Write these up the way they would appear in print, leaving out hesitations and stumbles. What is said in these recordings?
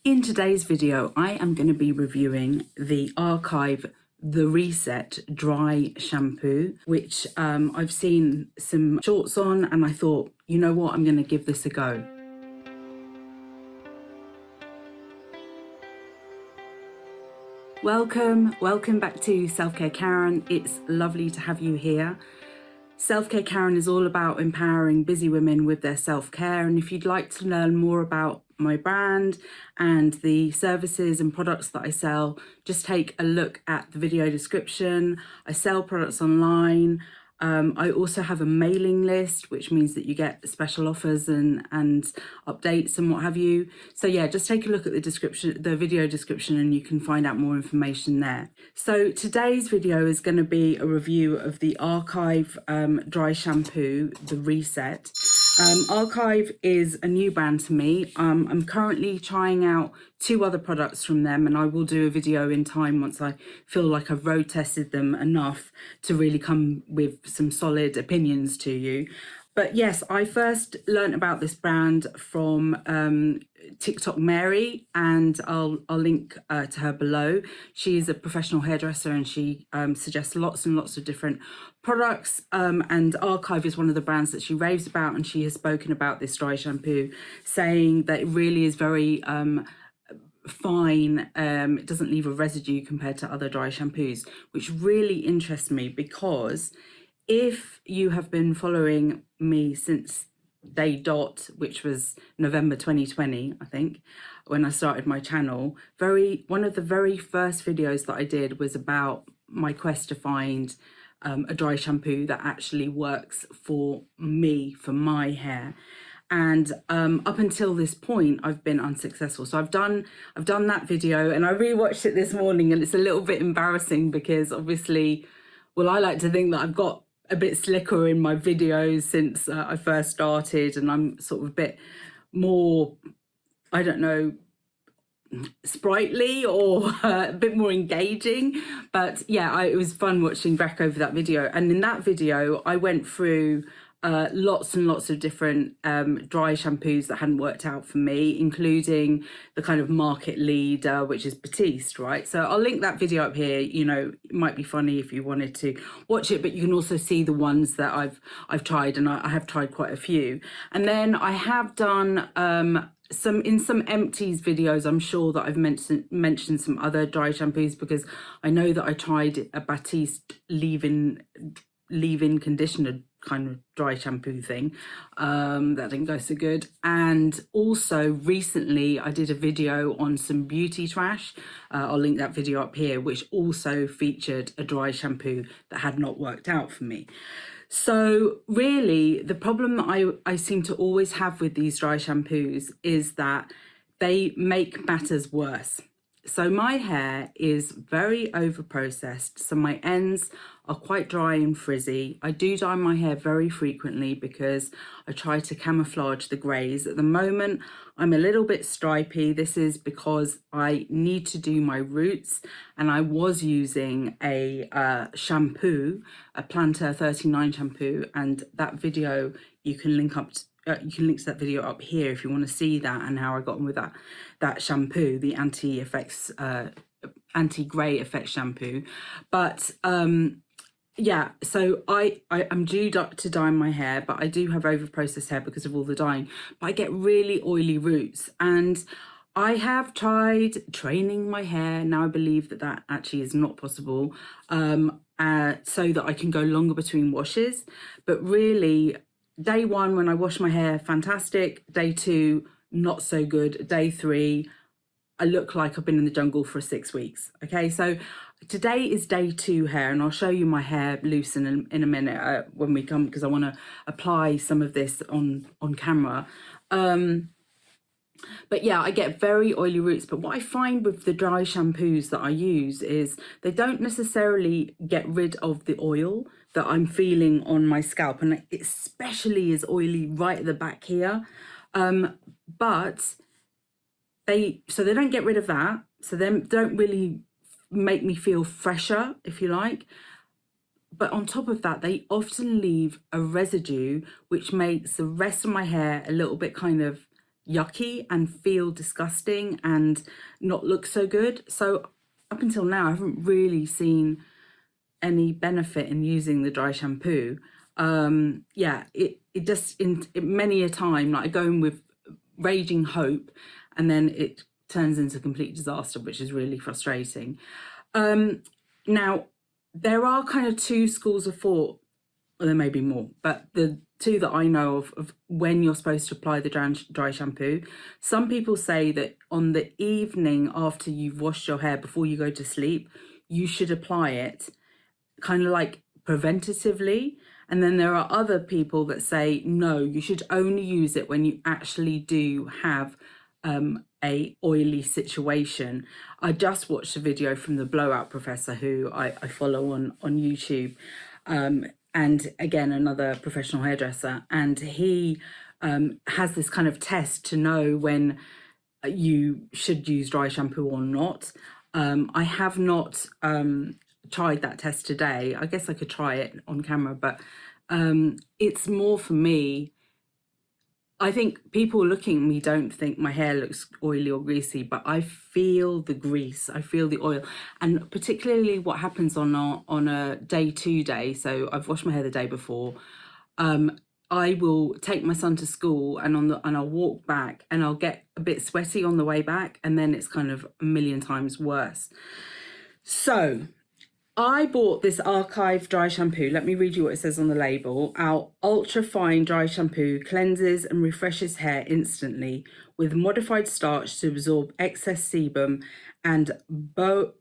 In today's video, I am going to be reviewing the Arkive The Reset dry shampoo, which I've seen some shorts on, and I thought, you know what, I'm going to give this a go. Welcome back to Selfcare Karen. It's lovely to have you here. Selfcare Karen is all about empowering busy women with their self-care, and if you'd like to learn more about my brand and the services and products that I sell, just take a look at the video description. I sell products online. I also have a mailing list, which means that you get special offers and updates and what have you. So yeah, just take a look at the description, the video description, and you can find out more information there. So today's video is going to be a review of the Arkive dry shampoo, The Reset. Arkive is a new brand to me. I'm currently trying out 2 other products from them, and I will do a video in time once I feel like I've road tested them enough to really come with some solid opinions to you. But yes, I first learned about this brand from TikTok Mary, and I'll link to her below. She's a professional hairdresser, and she suggests lots and lots of different products, and Arkive is one of the brands that she raves about, and she has spoken about this dry shampoo, saying that it really is very fine. It doesn't leave a residue compared to other dry shampoos, which really interests me, because if you have been following me since day dot, which was November 2020, I think, when I started my channel, one of the very first videos that I did was about my quest to find a dry shampoo that actually works for me, for my hair. And up until this point, I've been unsuccessful. So I've done that video, and I rewatched it this morning, and it's a little bit embarrassing because obviously, well, I like to think that I've got a bit slicker in my videos since I first started, and I'm sort of a bit more, I don't know, sprightly or a bit more engaging. But yeah, it was fun watching back over that video. And in that video, I went through lots and lots of different dry shampoos that hadn't worked out for me, including the kind of market leader, which is Batiste, right? So I'll link that video up here. You know, it might be funny if you wanted to watch it, but you can also see the ones that I've tried, and I have tried quite a few. And then I have done some empties videos. I'm sure that I've mentioned some other dry shampoos, because I know that I tried a Batiste leave-in conditioner kind of dry shampoo thing that didn't go so good. And also recently I did a video on some beauty trash. I'll link that video up here, which also featured a dry shampoo that had not worked out for me. So really, the problem that I seem to always have with these dry shampoos is that they make matters worse. So my hair is very over processed, so my ends are quite dry and frizzy. I do dye my hair very frequently because I try to camouflage the greys. At the moment, I'm a little bit stripy. This is because I need to do my roots, and I was using a shampoo, a Planter 39 shampoo, and that video you can link up to. You can link to that video up here if you want to see that and how I got on with that shampoo, the anti-grey effect shampoo. But yeah, so I'm due to dye my hair, but I do have over processed hair because of all the dyeing. But I get really oily roots, and I have tried training my hair. Now I believe that actually is not possible, so that I can go longer between washes. But really, day 1, when I wash my hair, fantastic. Day 2, not so good. Day 3, I look like I've been in the jungle for 6 weeks. Okay, so today is day 2 hair, and I'll show you my hair loose in a minute when we come, because I want to apply some of this on camera. But yeah, I get very oily roots. But what I find with the dry shampoos that I use is they don't necessarily get rid of the oil that I'm feeling on my scalp, and it especially is oily right at the back here. But they don't get rid of that, so they don't really make me feel fresher, if you like. But on top of that, they often leave a residue which makes the rest of my hair a little bit kind of yucky and feel disgusting and not look so good. So up until now, I haven't really seen any benefit in using the dry shampoo. Yeah, it just many a time, like I go in with raging hope and then it turns into complete disaster, which is really frustrating. Now, there are kind of two schools of thought, or there may be more, but the two that I know of when you're supposed to apply the dry shampoo. Some people say that on the evening after you've washed your hair, before you go to sleep, you should apply it kind of like preventatively. And then there are other people that say, no, you should only use it when you actually do have a oily situation. I just watched a video from the Blowout Professor, who I follow on YouTube, and again, another professional hairdresser, and he has this kind of test to know when you should use dry shampoo or not. I have not tried that test today. I guess I could try it on camera, but it's more for me. I think people looking at me don't think my hair looks oily or greasy, but I feel the grease, I feel the oil, and particularly what happens on a day 2 day. So I've washed my hair the day before. I will take my son to school and I'll walk back and I'll get a bit sweaty on the way back, and then it's kind of a million times worse. So I bought this Arkive dry shampoo. Let me read you what it says on the label. Our ultra fine dry shampoo cleanses and refreshes hair instantly with modified starch to absorb excess sebum and baobab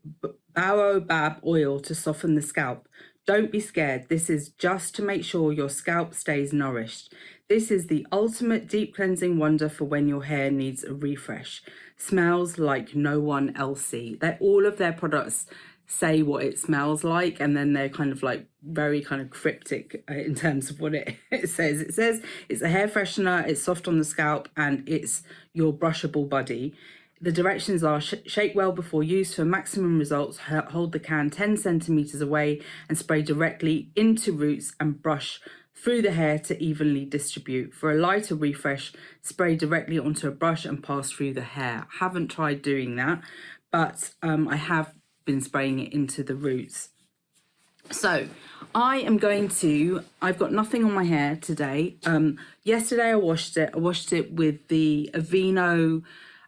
oil to soften the scalp. Don't be scared. This is just to make sure your scalp stays nourished. This is the ultimate deep cleansing wonder for when your hair needs a refresh. Smells like no one else. All of their products say what it smells like, and then they're kind of like very kind of cryptic in terms of what it says. It says it's a hair freshener, it's soft on the scalp, and it's your brushable buddy. The directions are shake well before use for maximum results. Hold the can 10 centimeters away and spray directly into roots and brush through the hair to evenly distribute. For a lighter refresh, spray directly onto a brush and pass through the hair. I haven't tried doing that, but I have been spraying it into the roots. So I've got nothing on my hair today. Yesterday I washed it with the Aveeno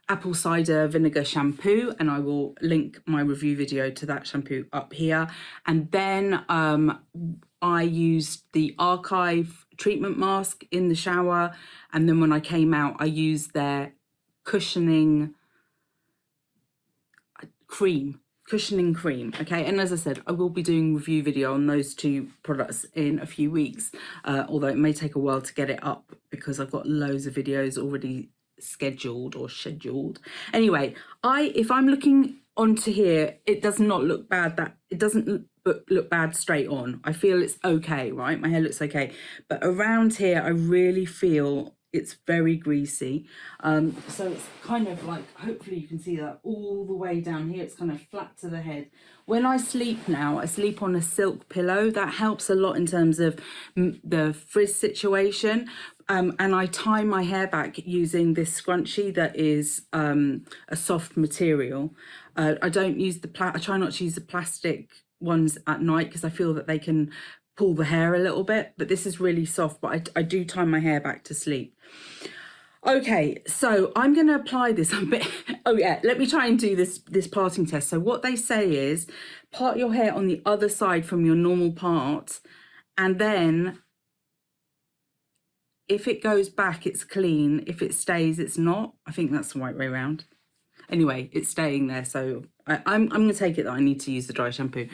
apple cider vinegar shampoo, and I will link my review video to that shampoo up here. And then I used the Arkive treatment mask in the shower, and then when I came out I used their cushioning cream. Okay, and as I said, I will be doing a review video on those two products in a few weeks, although it may take a while to get it up because I've got loads of videos already scheduled. Anyway, if I'm looking onto here, it does not look bad. It doesn't look bad straight on. I feel it's okay, right? My hair looks okay, but around here I really feel it's very greasy. So it's kind of like, hopefully you can see that all the way down here, it's kind of flat to the head. When I sleep now, I sleep on a silk pillow. That helps a lot in terms of the frizz situation. And I tie my hair back using this scrunchie that is a soft material. I don't use I try not to use the plastic ones at night because I feel that they can pull the hair a little bit, but this is really soft, but I do tie my hair back to sleep. Okay, so I'm going to apply this a bit. Oh yeah, let me try and do this parting test. So what they say is part your hair on the other side from your normal part, and then if it goes back, it's clean. If it stays, it's not. I think that's the right way around. Anyway, it's staying there, so I'm going to take it that I need to use the dry shampoo.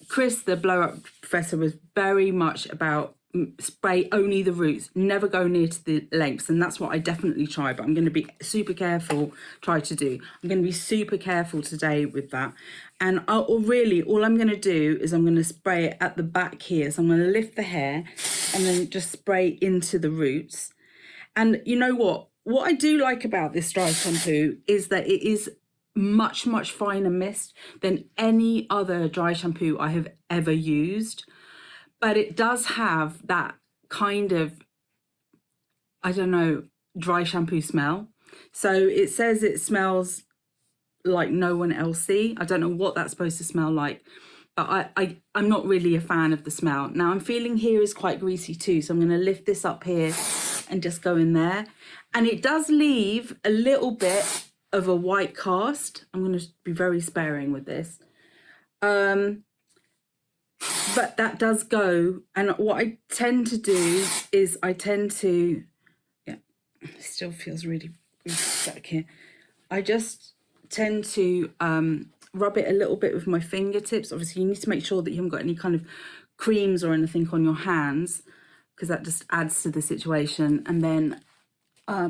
Chris, the Blowout Professor, was very much about spray only the roots, never go near to the lengths, and that's what I definitely try, but I'm going to be super careful, I'm going to be super careful today with that. And all I'm going to do is I'm going to spray it at the back here. So I'm going to lift the hair and then just spray into the roots. And you know what I do like about this dry shampoo is that it is much finer mist than any other dry shampoo I have ever used, but it does have that kind of, I don't know, dry shampoo smell. So it says it smells like no one else see. I don't know what that's supposed to smell like, but I'm not really a fan of the smell. Now I'm feeling here is quite greasy too, so I'm going to lift this up here and just go in there. And it does leave a little bit of a white cast. I'm going to be very sparing with this. But that does go. And what I tend to do is yeah, it still feels really greasy back here. I just tend to rub it a little bit with my fingertips. Obviously, you need to make sure that you haven't got any kind of creams or anything on your hands, because that just adds to the situation. And then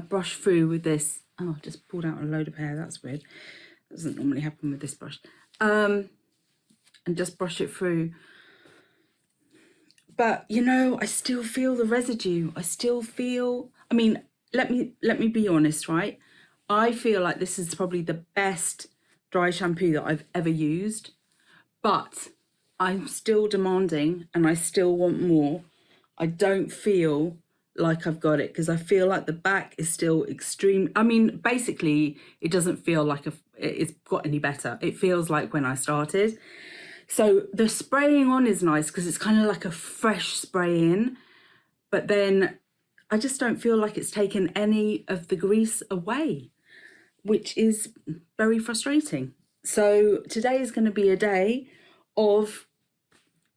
brush through with this. Oh, I just pulled out a load of hair. That's weird. That doesn't normally happen with this brush. And just brush it through. But, you know, I still feel the residue. I still feel, I mean, let me be honest, right? I feel like this is probably the best dry shampoo that I've ever used, but I'm still demanding and I still want more. I don't feel like I've got it, because I feel like the back is still extreme. I mean, basically, it doesn't feel like it's got any better. It feels like when I started. So the spraying on is nice because it's kind of like a fresh spray in, but then I just don't feel like it's taken any of the grease away, which is very frustrating. So today is going to be a day of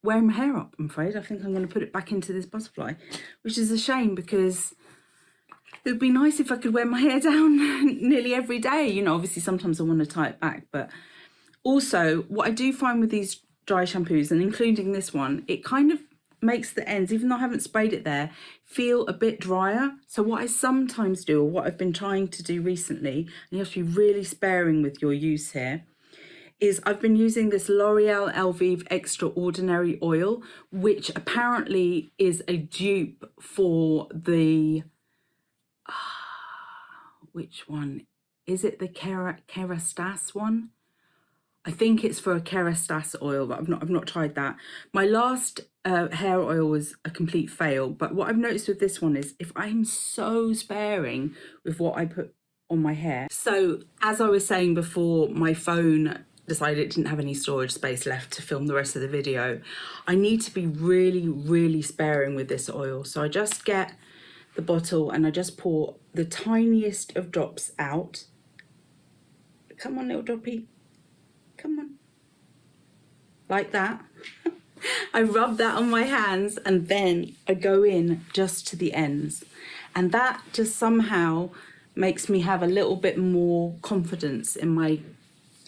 wearing my hair up, I'm afraid. I think I'm going to put it back into this butterfly, which is a shame because it would be nice if I could wear my hair down nearly every day. You know, obviously sometimes I want to tie it back, but also what I do find with these dry shampoos, and including this one, it kind of makes the ends, even though I haven't sprayed it there, feel a bit drier. So what I sometimes do, or what I've been trying to do recently, and you have to be really sparing with your use here, is I've been using this L'Oreal Elvive Extraordinary Oil, which apparently is a dupe for the, which one? Is it the Kerastase one? I think it's for a Kerastase oil, but I've not tried that. My last hair oil was a complete fail, but what I've noticed with this one is if I'm so sparing with what I put on my hair. So as I was saying before, my phone decided it didn't have any storage space left to film the rest of the video. I need to be really, really sparing with this oil. So I just get the bottle and I just pour the tiniest of drops out. Come on, little droppy. Come on. Like that. I rub that on my hands and then I go in just to the ends. And that just somehow makes me have a little bit more confidence in my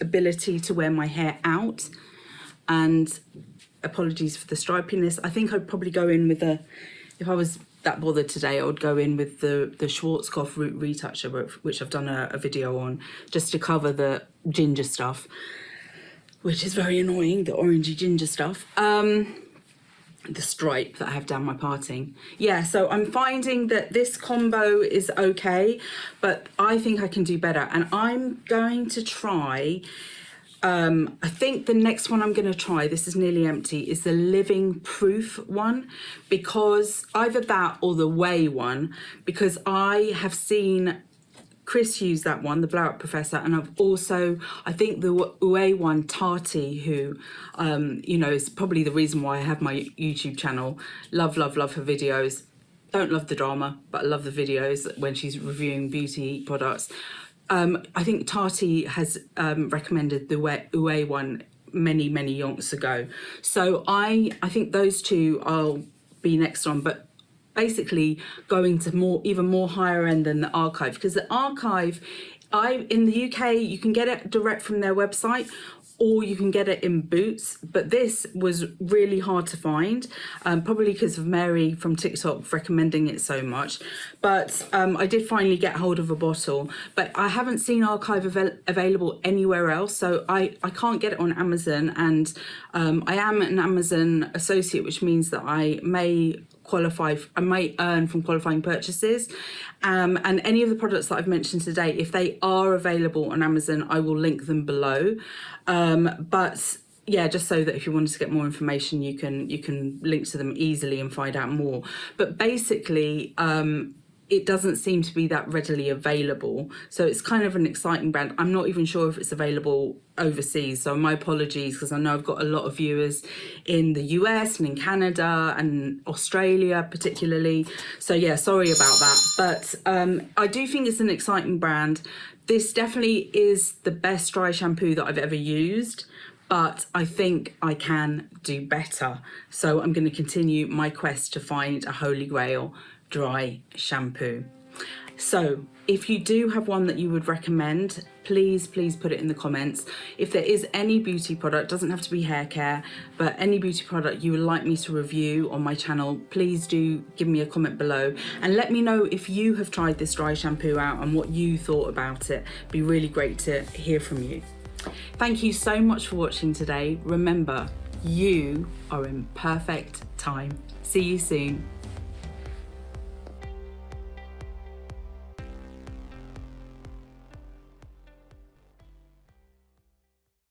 ability to wear my hair out. And apologies for the stripiness. I think I'd probably go in with if I was that bothered today, I would go in with the Schwarzkopf Root Retoucher, which I've done a video on, just to cover the ginger stuff, which is very annoying, the orangey ginger stuff. The stripe that I have down my parting. Yeah, so I'm finding that this combo is okay, but I think I can do better. And I'm going to try, I think the next one I'm going to try, this is nearly empty, is the Living Proof one, because either that or the Way one, because I have seen Chris used that one, the Blow Up Professor, and I've also, I think the Way one, Tati, who, you know, is probably the reason why I have my YouTube channel. Love her videos. Don't love the drama, but I love the videos when she's reviewing beauty products. I think Tati has recommended the Way one many yonks ago. So I think those two I'll be next on, but basically going to even more higher end than the Arkive, because the Arkive, in the UK you can get it direct from their website or you can get it in Boots, but this was really hard to find, probably because of Mary from TikTok recommending it so much. But I did finally get hold of a bottle, but I haven't seen Arkive available anywhere else, so I can't get it on Amazon. And I am an Amazon associate, which means that I may earn from qualifying purchases, and any of the products that I've mentioned today, if they are available on Amazon, I will link them below. But yeah, just so that if you wanted to get more information, you can link to them easily and find out more. But basically, it doesn't seem to be that readily available. So it's kind of an exciting brand. I'm not even sure if it's available overseas, so my apologies, because I know I've got a lot of viewers in the US and in Canada and Australia particularly. So yeah, sorry about that. But I do think it's an exciting brand. This definitely is the best dry shampoo that I've ever used, but I think I can do better. So I'm going to continue my quest to find a holy grail dry shampoo. So if you do have one that you would recommend, please put it in the comments. If there is any beauty product, doesn't have to be hair care, but any beauty product you would like me to review on my channel, please do give me a comment below and let me know if you have tried this dry shampoo out and what you thought about it. It'd be really great to hear from you. Thank you so much for watching today. Remember, you are in perfect time. See you soon.